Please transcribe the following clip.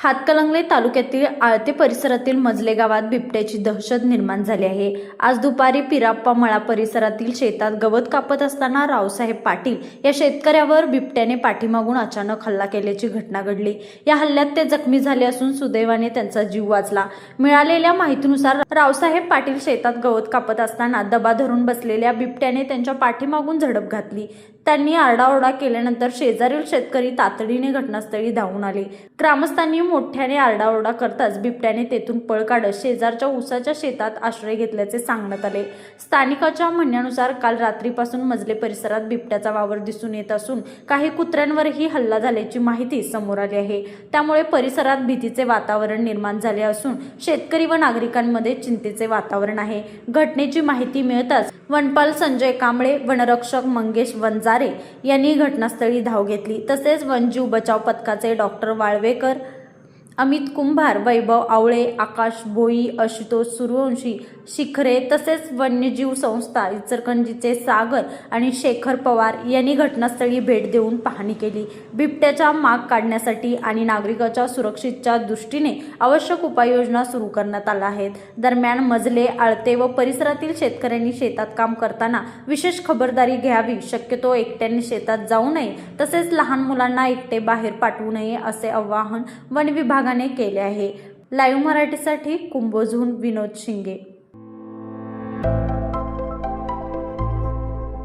हातकणंगले तालुक्यातील आळते परिसरातील मजले गावात बिबट्याची दहशत निर्माण झाली आहे। आज दुपारी पिराप्पा मळा परिसरातील शेतात गवत कापत असताना रावसाहेब पाटील या शेतकऱ्यावर बिबट्याने पाठीमागून अचानक हल्ला केल्याची घटना घडली। या हल्ल्यात ते जखमी झाले असून सुदैवाने त्यांचा जीव वाचला। मिळालेल्या माहितीनुसार रावसाहेब पाटील शेतात गवत कापत असताना दबा धरून बसलेल्या बिबट्याने त्यांच्या पाठीमागून झडप घातली। त्यांनी आरडाओरडा केल्यानंतर शेजारील शेतकरी तातडीने घटनास्थळी धावून आले। ग्रामस्थांनी मोठ्याने आरडाओरडा करताच बिबट्याने तेथून पळ काढत शेजारच्या ऊसाच्या शेतात आश्रय घेतल्याचे सांगण्यात आले। स्थानिकांच्या म्हणण्यानुसार काल रात्रीपासून मजले परिसरात बिबट्याचा वावर दिसून येत असून काही कुत्र्यांवरही हल्ला झाल्याची माहिती समोर आली आहे। त्यामुळे परिसरात भीतीचे वातावरण निर्माण झाले असून शेतकरी व नागरिकांमध्ये चिंतेचे वातावरण आहे। घटनेची माहिती मिळताच वनपाल संजय कांबळे, वनरक्षक मंगेश वंजारे यांनी घटनास्थळी धाव घेतली। तसेच वनजीव बचाव पथकाचे डॉक्टर वाळवेकर, अमित कुंभार, वैभव आवळे, आकाश भोई, आशुतोष सूर्यवंशी, शिखरे तसेच वन्यजीव संस्था इचलकरंजीचे सागर आणि शेखर पवार यांनी घटनास्थळी भेट देऊन पाहणी केली। बिबट्याचा माग काढण्यासाठी आणि नागरिकांच्या सुरक्षेच्या दृष्टीने आवश्यक उपाययोजना सुरू करण्यात आल्या आहेत। दरम्यान मजले, आळते व परिसरातील शेतकऱ्यांनी शेतात काम करताना विशेष खबरदारी घ्यावी, शक्यतो एकट्याने शेतात जाऊ नये, तसेच लहान मुलांना एकटे बाहेर पाठवू नये असे आवाहन वन विभागाने केले आहे। लाईव्ह मराठीसाठी कुंभोजहून विनोद शिंगे।